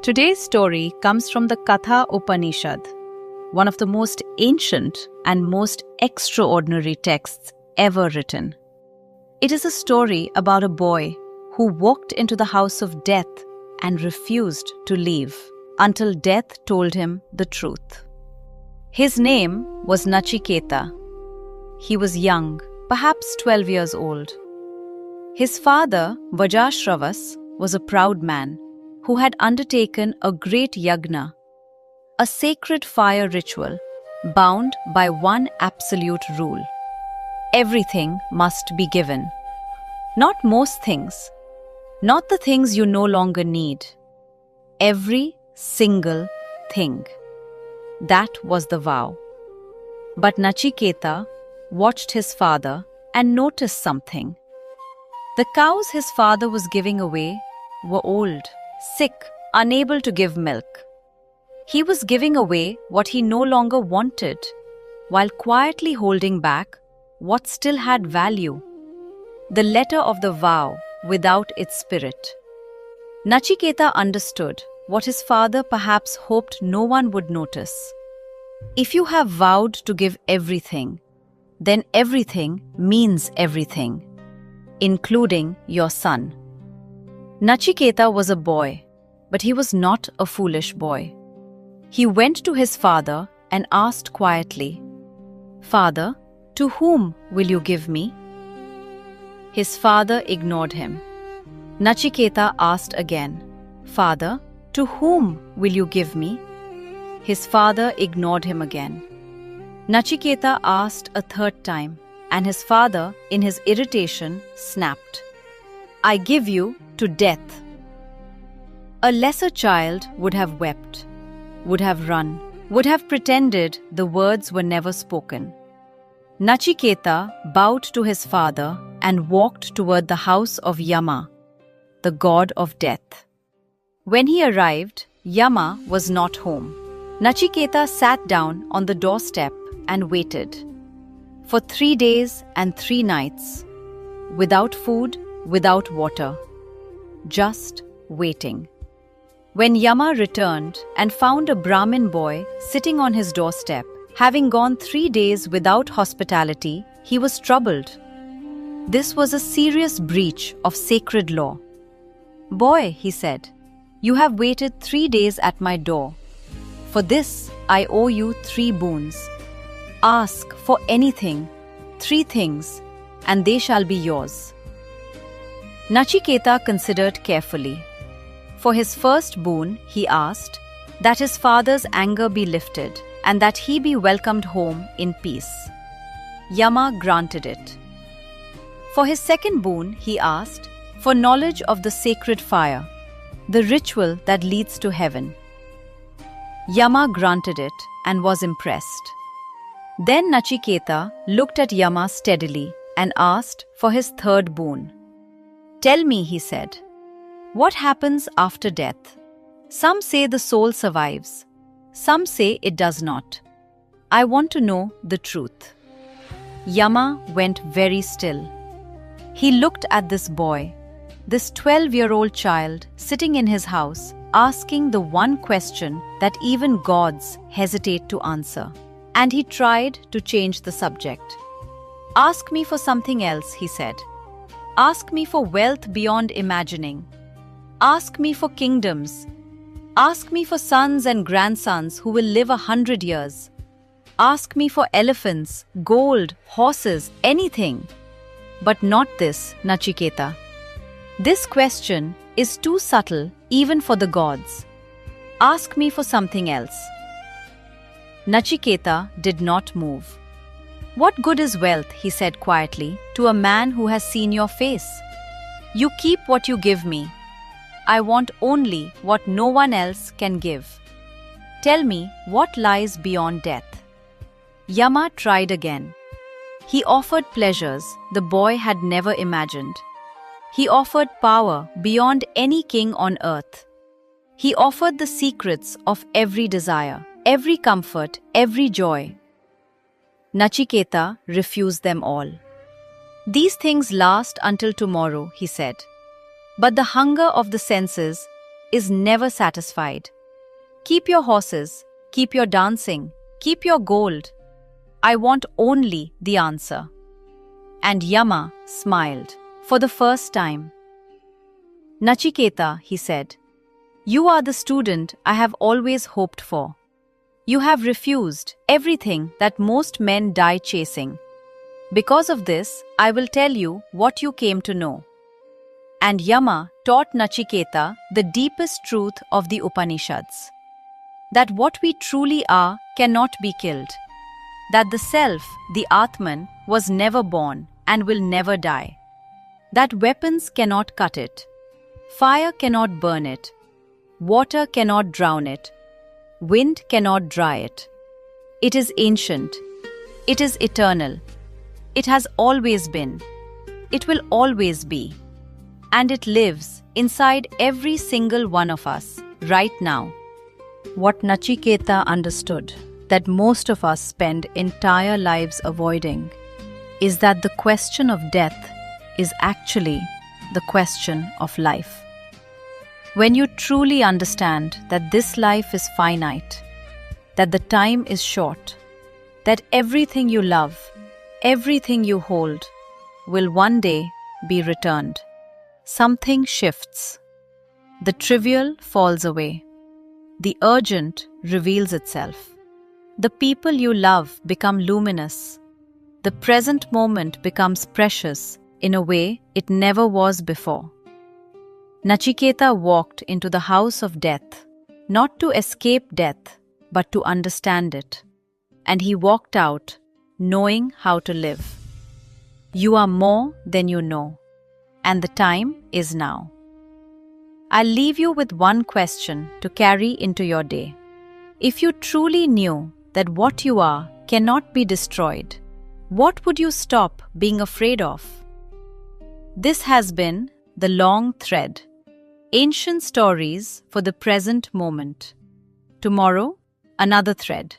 Today's story comes from the Katha Upanishad, one of the most ancient and most extraordinary texts ever written. It is a story about a boy who walked into the house of death and refused to leave until death told him the truth. His name was Nachiketa. He was young, perhaps 12 years old. His father, Vajashravas, was a proud man who had undertaken a great yagna, a sacred fire ritual bound by one absolute rule. Everything must be given. Not most things, not the things you no longer need. Every single thing. That was the vow. But Nachiketa watched his father and noticed something. The cows his father was giving away were old, sick, unable to give milk. He was giving away what he no longer wanted, while quietly holding back what still had value. The letter of the vow without its spirit. Nachiketa understood what his father perhaps hoped no one would notice. If you have vowed to give everything, then everything means everything, including your son. Nachiketa was a boy, but he was not a foolish boy. He went to his father and asked quietly, "Father, to whom will you give me?" His father ignored him. Nachiketa asked again, "Father, to whom will you give me?" His father ignored him again. Nachiketa asked a third time, and his father, in his irritation, snapped, "I give you to death." A lesser child would have wept, would have run, would have pretended the words were never spoken. Nachiketa bowed to his father and walked toward the house of Yama, the god of death. When he arrived, Yama was not home. Nachiketa sat down on the doorstep and waited. For 3 days and 3 nights, without food, without water, just waiting. When Yama returned and found a Brahmin boy sitting on his doorstep, having gone 3 days without hospitality, he was troubled. This was a serious breach of sacred law. "Boy," he said, "you have waited 3 days at my door. For this, I owe you 3 boons. Ask for anything, 3 things, and they shall be yours." Nachiketa considered carefully. For his first boon, he asked that his father's anger be lifted and that he be welcomed home in peace. Yama granted it. For his second boon, he asked for knowledge of the sacred fire, the ritual that leads to heaven. Yama granted it and was impressed. Then Nachiketa looked at Yama steadily and asked for his third boon. "Tell me," he said, "what happens after death? Some say the soul survives. Some say it does not. I want to know the truth." Yama went very still. He looked at this boy, this 12-year-old child sitting in his house, asking the one question that even gods hesitate to answer. And he tried to change the subject. "Ask me for something else," he said. "Ask me for wealth beyond imagining. Ask me for kingdoms. Ask me for sons and grandsons who will live 100 years. Ask me for elephants, gold, horses, anything. But not this, Nachiketa. This question is too subtle even for the gods. Ask me for something else." Nachiketa did not move. "What good is wealth," he said quietly, "to a man who has seen your face? You keep what you give me. I want only what no one else can give. Tell me what lies beyond death." Yama tried again. He offered pleasures the boy had never imagined. He offered power beyond any king on earth. He offered the secrets of every desire, every comfort, every joy. Nachiketa refused them all. "These things last until tomorrow," he said. "But the hunger of the senses is never satisfied. Keep your horses, keep your dancing, keep your gold. I want only the answer. And Yama smiled for the first time. Nachiketa, he said, you are the student I have always hoped for. You have refused everything that most men die chasing. Because of this, I will tell you what you came to know. And Yama taught Nachiketa the deepest truth of the Upanishads. That what we truly are cannot be killed. That the self, the Atman, was never born and will never die. That weapons cannot cut it. Fire cannot burn it. Water cannot drown it. Wind cannot dry it. It is ancient. It is eternal. It has always been. It will always be. And it lives inside every single one of us, right now. What Nachiketa understood, that most of us spend entire lives avoiding, is that the question of death is actually the question of life. When you truly understand that this life is finite, that the time is short, that everything you love, everything you hold, will one day be returned, something shifts. The trivial falls away. The urgent reveals itself. The people you love become luminous. The present moment becomes precious in a way it never was before. Nachiketa walked into the house of death, not to escape death, but to understand it. And he walked out, knowing how to live. You are more than you know, and the time is now. I'll leave you with one question to carry into your day. If you truly knew that what you are cannot be destroyed, what would you stop being afraid of? This has been The Long Thread. Ancient stories for the present moment. Tomorrow, another thread.